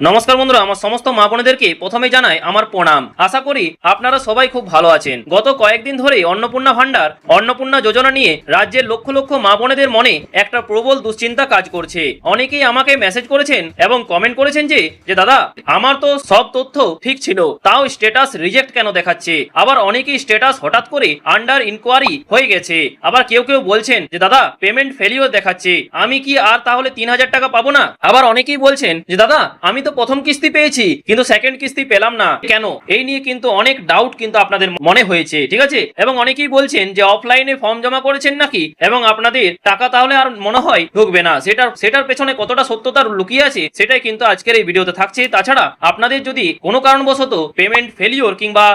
নমস্কার বন্ধুরা, আমার সমস্ত মা বোনেদেরকে প্রথমে জানাই আমার প্রণাম। আশা করি আপনারা সবাই খুব ভালো আছেন। গত কয়েকদিন ধরেই অন্নপূর্ণা ভান্ডার, অন্নপূর্ণা যোজনা নিয়ে রাজ্যের লক্ষ লক্ষ মা বোনেদের মনে একটা প্রবল দুশ্চিন্তা কাজ করছে। অনেকেই আমাকে মেসেজ করেছেন এবং কমেন্ট করেছেন যে দাদা, আমার তো সব তথ্য ঠিক ছিল, তাও স্ট্যাটাস রিজেক্ট কেন দেখাচ্ছে। আবার অনেকেই স্ট্যাটাস হঠাৎ করে আন্ডার ইনকোয়ারি হয়ে গেছে। আবার কেউ কেউ বলছেন যে দাদা, পেমেন্ট ফেলিওর দেখাচ্ছে, আমি কি আর তাহলে 3000 টাকা পাবো না? আবার অনেকেই বলছেন যে দাদা, আমি তো প্রথম কিস্তি পেয়েছি কিন্তু সেকেন্ড কিস্তি পেলাম না কেন। এই নিয়ে কিন্তু অনেক ডাউট কিন্তু আপনাদের মনে হয়েছে, ঠিক আছে। এবং অনেকেই বলছেন যে অফলাইনে ফর্ম জমা করেছেন নাকি, এবং আপনাদের টাকা তাহলে আর মনে হয় ঢুকবে না। সেটার পেছনে কতটা সত্যতা লুকিয়ে আছে সেটাই কিন্তু আজকের এই ভিডিওতে থাকছে। তাছাড়া আপনাদের যদি কোনো কারণবশত পেমেন্ট ফেলিওর কিংবা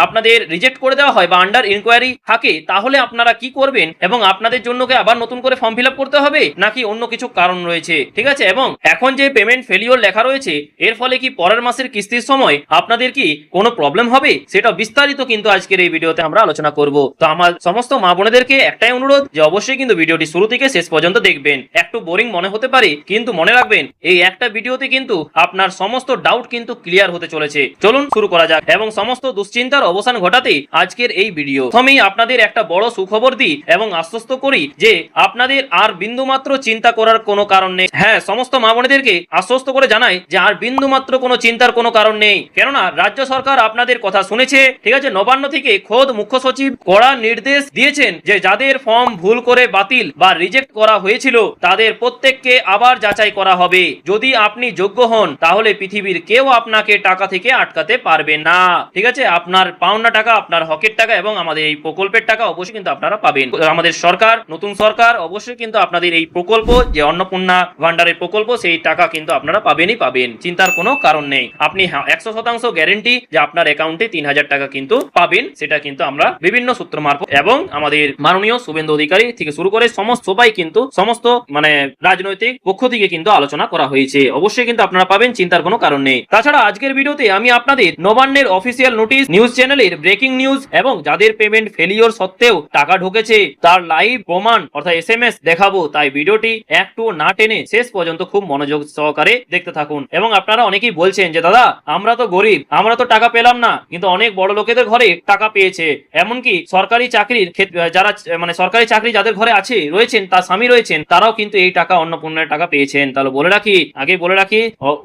আপনাদের রিজেক্ট করে দেওয়া হয় বা আন্ডার ইনকোয়ারি থাকে, তাহলে আপনারা কি করবেন এবং আপনাদের জন্য কি আবার নতুন করে ফর্ম ফিল আপ করতে হবে নাকি অন্য কিছু কারণ রয়েছে, ঠিক আছে। এবং এখন যে পেমেন্ট ফেলিওর লেখা রয়েছে, এর ফলে কি পরের মাসের কিস্তির সময় আপনাদের কি কোনো প্রবলেম হবে, সেটা বিস্তারিত কিন্তু আজকের এই ভিডিওতে আমরা আলোচনা করব। তো আমার সমস্ত মা বোনেদেরকে একটাই অনুরোধ যে অবশ্যই কিন্তু ভিডিওটি শুরু থেকে শেষ পর্যন্ত দেখবেন। একটু বোরিং মনে হতে পারে কিন্তু মনে রাখবেন এই একটা ভিডিওতে কিন্তু আপনার সমস্ত ডাউট কিন্তু ক্লিয়ার হতে চলেছে। চলুন শুরু করা যাক এবং সমস্ত দুশ্চিন্তার অবসান ঘটাতে আজকের এই ভিডিও। প্রথমেই আপনাদের একটা বড় সুখবর দিই এবং আশ্বস্ত করি যে আপনাদের আর বিন্দুমাত্র চিন্তা করার কোনো কারণ নেই। হ্যাঁ, সমস্ত মা বোনেদেরকে আশ্বস্ত করে জানাই যে আর বিন্দুমাত্র কোনো চিন্তার কোনো কারণ নেই, কেননা রাজ্য সরকার আপনাদের কথা শুনেছে, ঠিক আছে। নবান্ন থেকে খোদ মুখ্য সচিব কড়া নির্দেশ দিয়েছেন যে যাদের ফর্ম ভুল করে বাতিল বা রিজেক্ট করা হয়েছিল তাদের প্রত্যেককে আবার যাচাই করা হবে। যদি আপনি যোগ্য হন তাহলে পৃথিবীর কেউ আপনাকে টাকা থেকে আটকাতে পারবে না, ঠিক আছে। আপনার পাওনা টাকা, আপনার হকের টাকা এবং আমাদের এই প্রকল্পের টাকা অবশ্যই কিন্তু আপনারা পাবেন। আমাদের সরকার, নতুন সরকার অবশ্যই কিন্তু আপনাদের এই প্রকল্প যে অন্নপূর্ণা ভান্ডারের প্রকল্প, সেই টাকা কিন্তু আপনারা পাবেনই পাবেন, চিন্তার কোনো কারণ নেই। আপনি 100% গ্যারেন্টি যে আপনার অ্যাকাউন্টে 3000 টাকা কিন্তু পাবেন, সেটা কিন্তু আমরা বিভিন্ন সূত্র মারফত এবং আমাদের মাননীয় শুভেন্দু অধিকারী থেকে শুরু করে সবাই কিন্তু সমস্ত রাজনৈতিক পক্ষ থেকে কিন্তু আলোচনা করা হয়েছে। অবশ্যই কিন্তু আপনারা পাবেন, চিন্তার কোনো কারণ নেই। তাছাড়া আজকের ভিডিওতে আমি আপনাদের নবান্নের অফিসিয়াল নোটিশ, নিউজ চ্যানেলের ব্রেকিং নিউজ এবং যাদের পেমেন্ট ফেলিওর সত্ত্বেও টাকা ঢুকেছে তার লাইভ প্রমাণ অর্থাৎ SMS দেখাবো। তাই ভিডিওটি একটু না টেনে শেষ পর্যন্ত খুব মনোযোগ সহকারে দেখতে থাকুন। এবং আপনারা অনেকেই বলছেন যে দাদা, আমরা তো গরিব, আমরা তো টাকা পেলাম না, কিন্তু অনেক বড় লোকেদের ঘরে টাকা পেয়েছে। এমনকি সরকারি চাকরির যারা সরকারি চাকরি যাদের ঘরে আছে রয়েছেন, তার স্বামী রয়েছেন, তারাও কিন্তু এই টাকা অন্নপূর্ণার টাকা পেয়েছেন। তাহলে বলে রাখি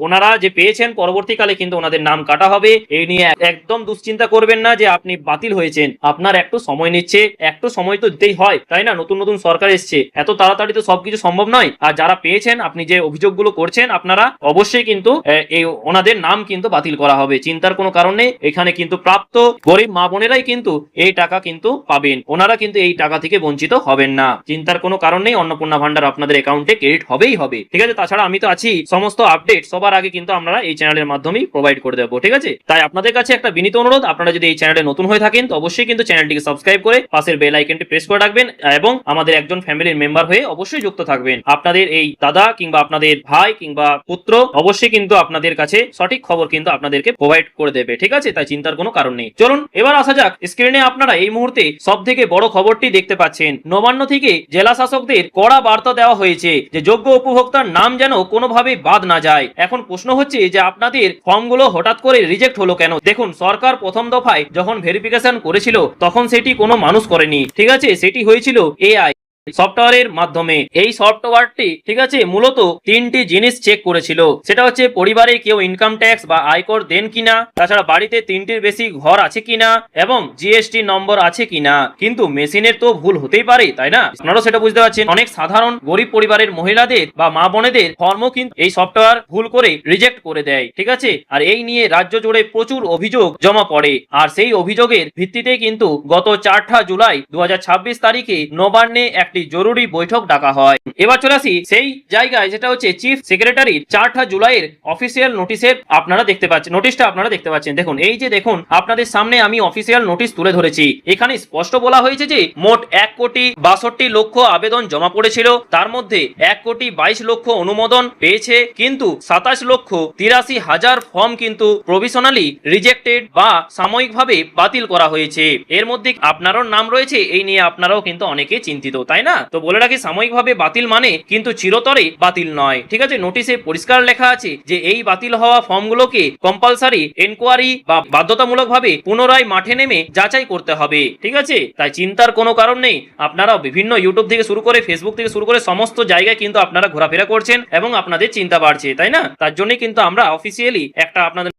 ওনারা যে পেয়েছেন পরবর্তীকালে কিন্তু ওনাদের নাম কাটা হবে। এই নিয়ে একদম দুশ্চিন্তা করবেন না যে আপনি বাতিল হয়েছেন। আপনার একটু সময় নিচ্ছে, একটু সময় তো দিতেই হয়, তাই না। নতুন নতুন সরকার এসছে, এত তাড়াতাড়ি তো সবকিছু সম্ভব নয়। আর যারা পেয়েছেন, আপনি যে অভিযোগগুলো করছেন, আপনারা অবশ্যই কিন্তু এই ওনাদের নাম কিন্তু বাতিল করা হবে, চিন্তার কোনো কারণ নেই। এখানে কিন্তু প্রাপ্ত গরিব মা বোনেরাই কিন্তু এই টাকা কিন্তু পাবেন, ওনারা কিন্তু এই টাকা থেকে বঞ্চিত হবেন না, চিন্তার কোনো কারণ নেই। অন্নপূর্ণা ভান্ডার আপনাদের অ্যাকাউন্টে ক্রেডিট হবেই হবে, ঠিক আছে। তাছাড়া আমি তো আছি, সমস্ত আপডেট সবার আগে কিন্তু আমরা এই চ্যানেলের মাধ্যমেই প্রোভাইড করে দেবো, ঠিক আছে। তাই আপনাদের কাছে একটা বিনীত অনুরোধ, আপনারা যদি এই চ্যানেলে নতুন হয়ে থাকেন তো অবশ্যই কিন্তু চ্যানেলটিকে সাবস্ক্রাইব করে পাশের বেল আইকনটি প্রেস করে রাখবেন এবং আমাদের একজন ফ্যামিলির মেম্বার হয়ে অবশ্যই যুক্ত থাকবেন। আপনাদের এই দাদা কিংবা আপনাদের ভাই কিংবা পুত্র অবশ্যই কিন্তু আপনাদের কাছে সঠিক খবর কিন্তু আপনাদেরকে প্রোভাইড করে দেবে, ঠিক আছে। তাই চিন্তার কোনো কারণ নেই। চলুন এবার আসা যাক। স্ক্রিনে আপনারা এই মুহূর্তে সব থেকে বড় খবরটি দেখতে পাচ্ছেন। নবান্ন থেকে জেলা শাসকদের কড়া বার্তা দেওয়া হয়েছে যে যোগ্য উপভোক্তার নাম যেন কোনোভাবে বাদ না যায়। এখন প্রশ্ন হচ্ছে যে আপনাদের ফর্মগুলো হঠাৎ করে রিজেক্ট হলো কেন। দেখুন, সরকার প্রথম দফায় যখন ভেরিফিকেশন করেছিল তখন সেটি কোনো মানুষ করেনি, ঠিক আছে। সেটি হয়েছিল AI সফটওয়্যারের মাধ্যমে। এই সফটওয়্যারটি, ঠিক আছে, মূলত তিনটি জিনিস চেক করেছিল। সেটা হচ্ছে পরিবারে কেউ ইনকাম ট্যাক্স বা আয়কর দেন কিনা, তাছাড়া বাড়িতে 3টির বেশি ঘর আছে কিনা এবং GST নম্বর আছে কিনা। কিন্তু মেশিনের তো ভুল হতেই পারে, তাই না। আপনারাও সেটা বুঝতে পারছেন। অনেক সাধারণ গরিব পরিবারের মহিলাদের বা মা বোনেদের ফর্মও কিন্তু এই সফটওয়্যার ভুল করে রিজেক্ট করে দেয়, ঠিক আছে। আর এই নিয়ে রাজ্য জুড়ে প্রচুর অভিযোগ জমা পড়ে। আর সেই অভিযোগের ভিত্তিতে কিন্তু গত 4 জুলাই 2026 তারিখে নবান্নে একটি জরুরি বৈঠক ডাকা হয়। এবার চলে আসি সেই জায়গায়, যেটা হচ্ছে চিফ সেক্রেটারির 4 জুলাইয়ের অফিসিয়াল নোটিশের আপনারা দেখতে পাচ্ছেন। নোটিশটা আপনারা দেখতে পাচ্ছেন, দেখুন। এই যে দেখুন, আপনাদের সামনে আমি অফিসিয়াল নোটিশ তুলে ধরেছি। এখানে স্পষ্ট বলা হয়েছে যে মোট 1,62,00,000 আবেদন জমা পড়েছিল, তার মধ্যে 1,22,00,000 অনুমোদন পেয়েছে, কিন্তু 27,83,000 ফর্ম কিন্তু প্রভিশনালি রিজেক্টেড বা সাময়িকভাবে বাতিল করা হয়েছে। এর মধ্যে আপনারও নাম রয়েছে। এই নিয়ে আপনারাও কিন্তু অনেকে চিন্তিত, তাই না। না? তো বলে রাখি, সাময়িকভাবে বাতিল মানে কিন্তু চিরতরে বাতিল নয়, ঠিক আছে? নোটিশে পরিষ্কার লেখা আছে যে এই বাতিল হওয়া ফর্মগুলোকে কম্পালসারি এনকোয়ারি বা বাধ্যতামূলকভাবে পুনরায় মাঠে নেমে যাচাই করতে হবে, ঠিক আছে? তাই চিন্তার কোনো কারণ নেই। আপনারা বিভিন্ন ইউটিউব থেকে শুরু করে ফেসবুক থেকে শুরু করে সমস্ত জায়গায় কিন্তু আপনারা ঘোরাফেরা করছেন এবং আপনাদের চিন্তা বাড়ছে, তাই না? তার জন্যই কিন্তু আমরা অফিসিয়ালি একটা আপনাদের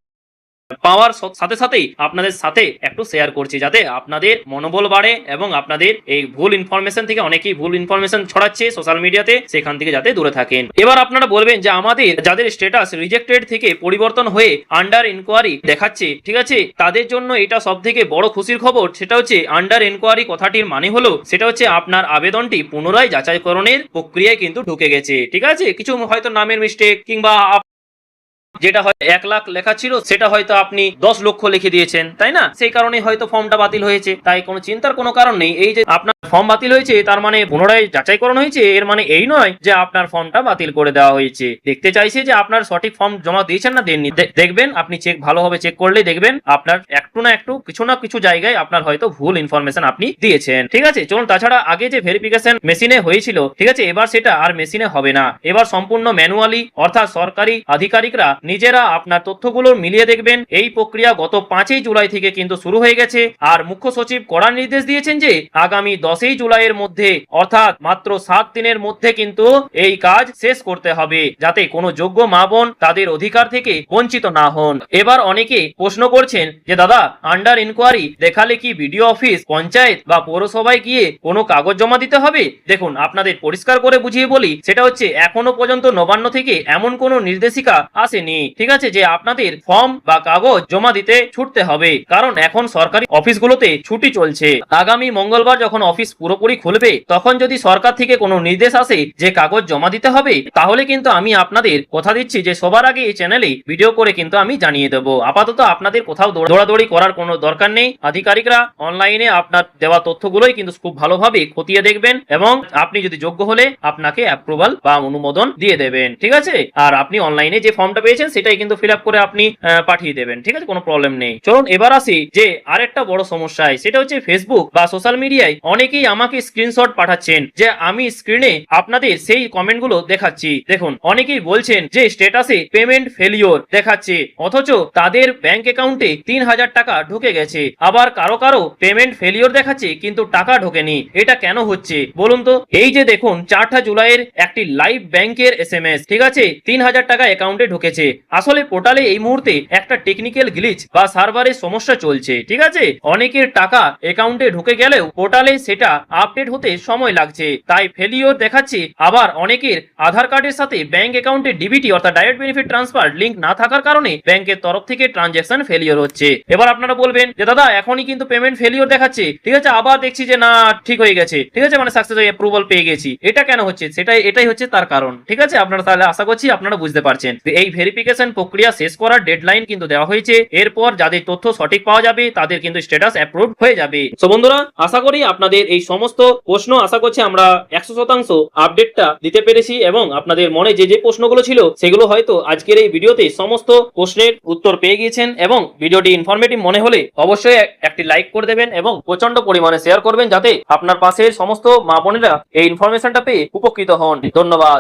পাওয়ার সাথে সাথেই আপনাদের সাথে একটু শেয়ার করছি, যাতে আপনাদের মনোবল বাড়ে এবং আপনাদের এই ভুল ইনফরমেশন থেকে, অনেকেই ভুল ইনফরমেশন ছড়াচ্ছে সোশ্যাল মিডিয়াতে, সেখান থেকে যাতে দূরে থাকেন। এবার আপনারা বলবেন যে আমাদের যাদের স্ট্যাটাস রিজেক্টেড থেকে পরিবর্তন হয়ে আন্ডার ইনকোয়ারি দেখাচ্ছে, ঠিক আছে, তাদের জন্য এটা সব থেকে বড় খুশির খবর। সেটা হচ্ছে আন্ডার ইনকোয়ারি কথাটির মানে হলো সেটা হচ্ছে আপনার আবেদনটি পুনরায় যাচাইকরণের প্রক্রিয়ায় কিন্তু ঢুকে গেছে, ঠিক আছে? কিছু হয়তো নামের মিস্টেক কিংবা যেটা হয় 1 লাখ লেখা ছিল সেটা হয়তো আপনি 10 লক্ষ লিখে দিয়েছেন, তাই না? সেই কারণে হয়তো ফর্মটা বাতিল হয়েছে। তাই কোনো চিন্তার কোনো কারণ নেই। এই যে আপনার ফর্ম বাতিল হয়েছে তার মানে পুনরায় যাচাইকরণ হয়েছে, এর মানে এই নয় যে আপনার ফর্মটা বাতিল করে দেওয়া হয়েছে। দেখতে চাইছে যে আপনার সঠিক ফর্ম জমা দিয়েছেন না দেননি। দেখবেন আপনি ভালোভাবে চেক করলে দেখবেন আপনার একটু না একটু কিছু না কিছু জায়গায় আপনার হয়তো ভুল ইনফরমেশন আপনি দিয়েছেন, ঠিক আছে? চলুন, তাছাড়া আগে যে ভেরিফিকেশন মেশিনে হয়েছিল, ঠিক আছে, এবার সেটা আর মেশিনে হবে না। এবার সম্পূর্ণ ম্যানুয়ালি, অর্থাৎ সরকারি আধিকারিকরা নিজেরা আপনার তথ্যগুলো মিলিয়ে দেখবেন। এই প্রক্রিয়া গত 5ই জুলাই থেকে কিন্তু শুরু হয়ে গেছে। আর মুখ্য সচিব কড়া নির্দেশ দিয়েছেন যে আগামী 10ই জুলাইয়ের মধ্যে, অর্থাৎ মাত্র 7 দিনের মধ্যে কিন্তু এই কাজ শেষ করতে হবে, যাতে কোনো যোগ্য মা বোন তাদের অধিকার থেকে বঞ্চিত না হন। এবার অনেকে প্রশ্ন করছেন যে দাদা, আন্ডার ইনকোয়ারি দেখালে কি বিডিও অফিস, পঞ্চায়েত বা পৌরসভায় গিয়ে কোনো কাগজ জমা দিতে হবে? দেখুন, আপনাদের পরিষ্কার করে বুঝিয়ে বলি, সেটা হচ্ছে এখনো পর্যন্ত নবান্ন থেকে এমন কোনো নির্দেশিকা আসেনি, ঠিক আছে, যে আপনাদের ফর্ম বা কাগজ জমা দিতে ছুটতে হবে। কারণ এখন সরকারি অফিসগুলোতে ছুটি চলছে। আগামী মঙ্গলবার যখন অফিস পুরোপুরি খুলবে, তখন যদি সরকার থেকে কোনো নির্দেশ আসে যে কাগজ জমা দিতে হবে, তাহলে কিন্তু আমি আপনাদের কথা দিচ্ছি যে সবার আগে এই চ্যানেলে ভিডিও করে কিন্তু আমি জানিয়ে দেবো। আপাতত আপনাদের কোথাও দৌড়াদৌড়ি করার কোনো দরকার নেই। আধিকারিকরা অনলাইনে আপনার দেওয়া তথ্যগুলোই কিন্তু খুব ভালোভাবে খতিয়ে দেখবেন এবং আপনি যদি যোগ্য হলে আপনাকে অ্যাপ্রুভাল বা অনুমোদন দিয়ে দেবেন, ঠিক আছে? আর আপনি অনলাইনে যে ফর্মটা পেয়েছেন সেটাই কিন্তু ফিল আপ করে আপনি পাঠিয়ে দেবেন, ঠিক আছে? কোনো প্রবলেম নেই। চলুন এবার আসি যে আরেকটা বড় সমস্যায়, সেটা হচ্ছে ফেসবুক বা সোশ্যাল মিডিয়ায় অনেকেই আমাকে স্ক্রিনশট পাঠাচ্ছেন যে আমি স্ক্রিনে আপনাদের সেই কমেন্টগুলো দেখাচ্ছি। দেখুন, অনেকেই বলছেন যে স্ট্যাটাসে পেমেন্ট ফেলিওর দেখাচ্ছে, অথচ তাদের ব্যাংক অ্যাকাউন্টে 3000 টাকা ঢুকে গেছে। আবার কারো কারো পেমেন্ট ফেলিওর দেখাচ্ছে কিন্তু টাকা ঢোকেনি। এটা কেন হচ্ছে বলুন তো? এই যে দেখুন, 4 জুলাইয়ের একটি লাইভ ব্যাংকের SMS, ঠিক আছে, 3000 টাকা অ্যাকাউন্টে ঢুকেছে। আসলে পোর্টালে এই মুহূর্তে একটা টেকনিক্যাল গ্লিচ বা সার্ভারের সমস্যা চলছে, ঠিক আছে? অনেকের টাকা অ্যাকাউন্টে ঢুকে গেলেও পোর্টালে সেটা আপডেট হতে সময় লাগছে, তাই ফেলিওর দেখাচ্ছে। আবার অনেকের আধার কার্ডের সাথে ব্যাংক অ্যাকাউন্টে ডিবিটি অর্থাৎ ডাইরেক্ট বেনিফিট ট্রান্সফার লিংক না থাকার কারণে ব্যাংকের তরফ থেকে ট্রানজ্যাকশন ফেলিওর হচ্ছে। এবার আপনারা বলবেন যে দাদা, এখনই কিন্তু পেমেন্ট ফেলিওর দেখাচ্ছে, ঠিক আছে, আবার দেখছি যে না ঠিক হয়ে গেছে, ঠিক আছে, মানে সাকসেস হয়ে অ্যাপ্রুভাল পেয়ে গেছি। এটা কেন হচ্ছে? এটাই হচ্ছে তার কারণ, ঠিক আছে? আপনারা তাহলে আশা করছি আপনারা বুঝতে পারছেন। এই ভেরিফিকেশন প্রক্রিয়া শেষ করার ডেডলাইন কিন্তু দেওয়া হয়েছে। এরপর যাদের তথ্য সঠিক পাওয়া যাবে তাদের কিন্তু স্ট্যাটাস অ্যাপ্রুভ হয়ে যাবে। তো বন্ধুরা, আশা করি আপনাদের এই সমস্ত প্রশ্ন, আশা করছি আমরা 100% আপডেটটা দিতে পেরেছি এবং আপনাদের মনে যে প্রশ্নগুলো ছিল সেগুলো হয়তো আজকের এই ভিডিওতে সমস্ত প্রশ্নের উত্তর পেয়ে গিয়েছেন। এবং ভিডিওটি ইনফরমেটিভ মনে হলে অবশ্যই একটি লাইক করে দেবেন এবং প্রচন্ড পরিমাণে শেয়ার করবেন, যাতে আপনার পাশের সমস্ত মা বোনেরা এই ইনফরমেশনটা পেয়ে উপকৃত হন। ধন্যবাদ।